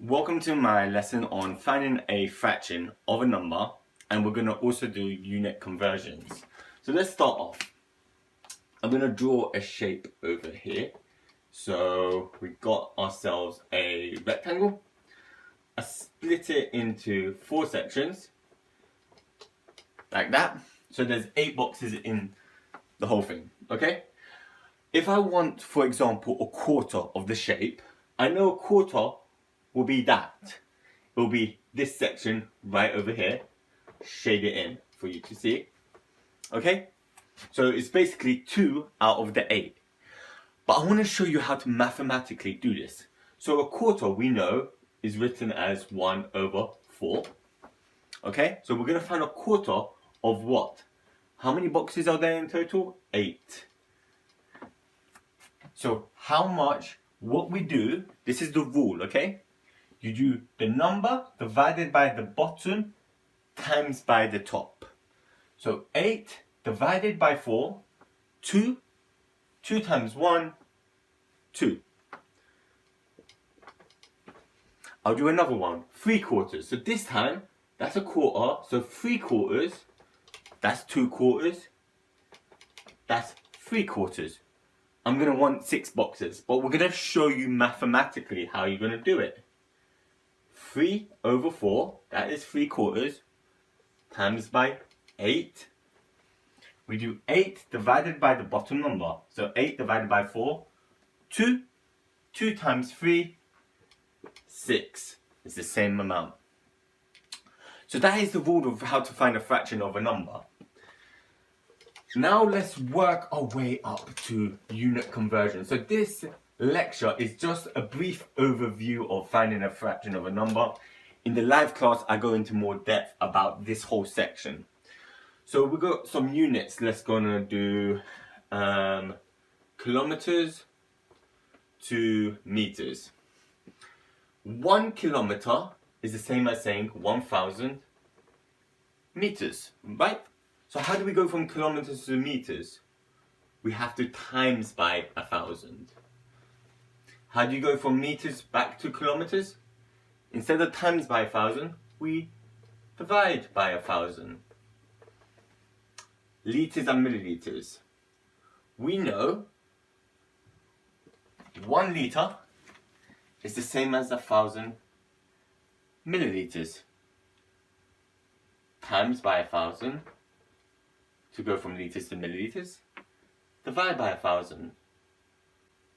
Welcome to my lesson on finding a fraction of a number, and we're going to also do unit conversions. So let's start off. I'm going to draw a shape over here. So we got ourselves a rectangle. I split it into 4 sections like that. So there's 8 boxes in the whole thing, okay? If I want, for example, a quarter of the shape, I know a quarter will be that. It will be this section right over here. Shade it in for you to see. Okay? So it's basically 2 out of the 8. But I want to show you how to mathematically do this. So a quarter, we know, is written as 1/4. Okay? So we're going to find a quarter of what? How many boxes are there in total? 8. So how much, what we do, this is the rule, okay? You do the number divided by the bottom times by the top. So 8 divided by 4, 2, 2 times 1, 2. I'll do another one, 3/4. So this time, that's a quarter, so 3/4, that's 2/4, that's 3/4. I'm going to want 6 boxes, but we're going to show you mathematically how you're going to do it. 3/4, that is 3/4, times by 8. We do 8 divided by the bottom number. So 8 divided by 4, 2. 2 times 3, 6. It's the same amount. So that is the rule of how to find a fraction of a number. Now let's work our way up to unit conversion. So this lecture is just a brief overview of finding a fraction of a number. In the live class, I go into more depth about this whole section. So we've got some units. Let's go and do kilometers to meters. 1 kilometer is the same as saying 1,000 meters, right? So how do we go from kilometers to meters? We have to times by 1,000. How do you go from meters back to kilometers? Instead of times by 1,000, we divide by 1,000. Liters and milliliters. We know 1 liter is the same as 1,000 milliliters. Times by 1,000 to go from liters to milliliters. Divide by 1,000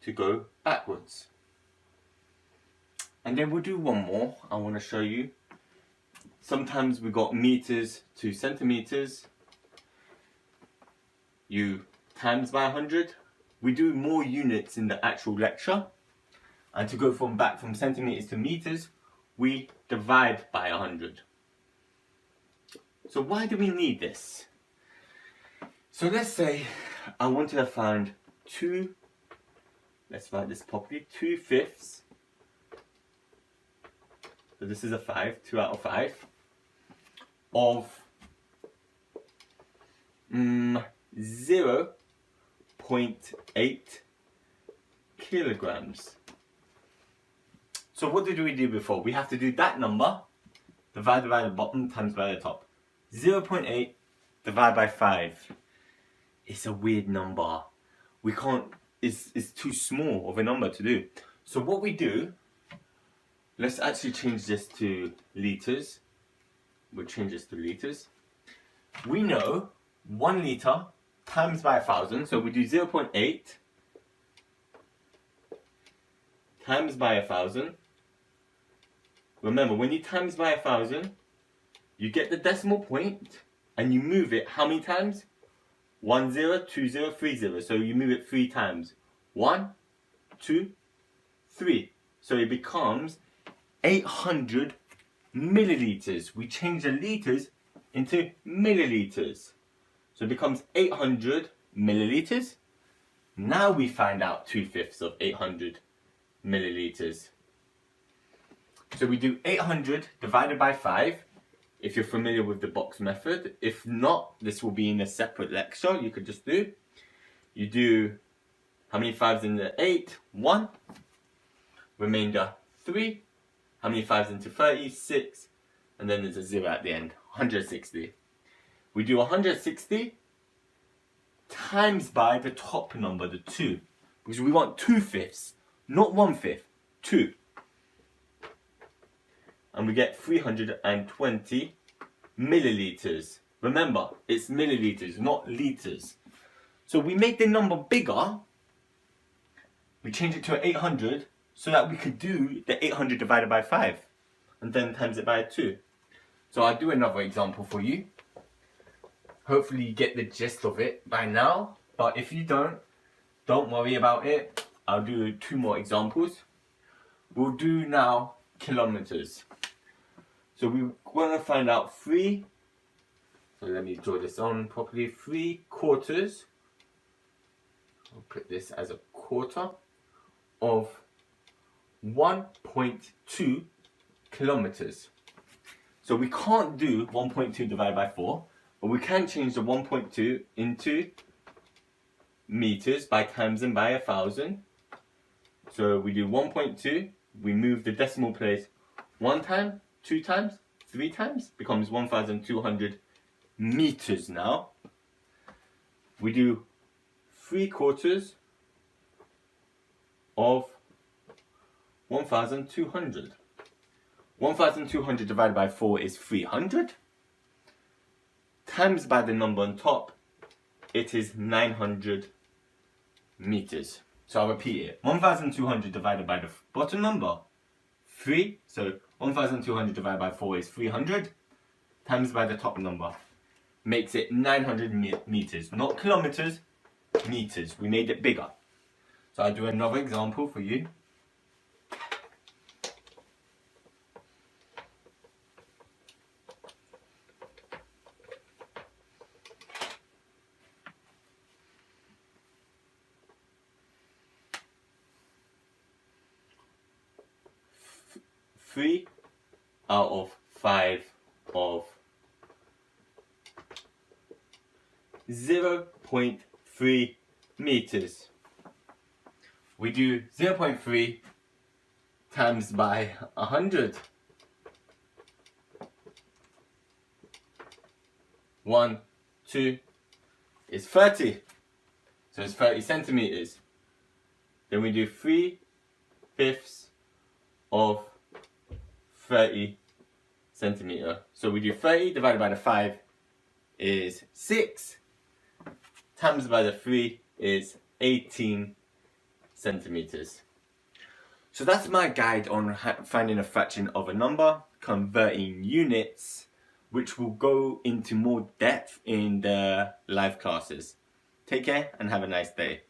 to go backwards. And then we'll do one more. I want to show you. Sometimes we got meters to centimeters. You times by 100. We do more units in the actual lecture. And to go back from centimeters to meters, we divide by 100. So why do we need this? So let's say I wanted to find let's write this properly, 2/5. So this is a 5, 2 out of 5, of 0.8 kilograms. So what did we do before? We have to do that number divided by the bottom times by the top. 0.8 divided by 5. It's a weird number. We can't, it's too small of a number to do. So what we do, let's actually change this to liters. We'll change this to liters. We know 1 liter times by 1,000. So we do 0.8 times by 1,000. Remember, when you times by 1,000, you get the decimal point and you move it how many times? 1 0, 2 0, 3 0. So you move it 3 times. 1, 2, 3. So it becomes 800 milliliters. We change the liters into milliliters. So it becomes 800 milliliters. Now we find out 2/5 of 800 milliliters. So we do 800 divided by 5. If you're familiar with the box method. If not, this will be in a separate lecture. You could just do. You do, how many 5s in the 8? 1. Remainder 3. How many 5s into 30? 6. And then there's a 0 at the end. 160. We do 160 times by the top number, the 2. Because we want 2/5, not 1/5. 2. And we get 320 milliliters. Remember, it's milliliters, not liters. So we make the number bigger. We change it to 800 so that we could do the 800 divided by 5 and then times it by 2. So I'll do another example for you. Hopefully you get the gist of it by now. But if you don't worry about it. I'll do 2 more examples. We'll do now kilometers. So we want to find out 3. So let me draw this on properly. 3/4. I'll put this as a quarter of 1.2 kilometers. So we can't do 1.2 divided by 4, but we can change the 1.2 into meters by times them by 1,000. So we do 1.2, we move the decimal place 1 time, 2 times, 3 times, becomes 1,200 meters now. We do 3/4 of 1,200. 1,200 divided by 4 is 300. Times by the number on top, it is 900 meters. So I'll repeat it. 1,200 divided by the bottom number, 3. So 1,200 divided by 4 is 300. Times by the top number makes it 900 meters. Not kilometers, meters. We made it bigger. So I'll do another example for you. Three out of 5 of 0.3 meters. We do 0.3 times by 100. 1, 2 is 30. So it's 30 centimeters. Then we do 3/5 of 30 centimeter. So we do 30 divided by the 5 is 6. Times by the 3 is 18 centimeters. So that's my guide on finding a fraction of a number, converting units, which will go into more depth in the live classes. Take care and have a nice day.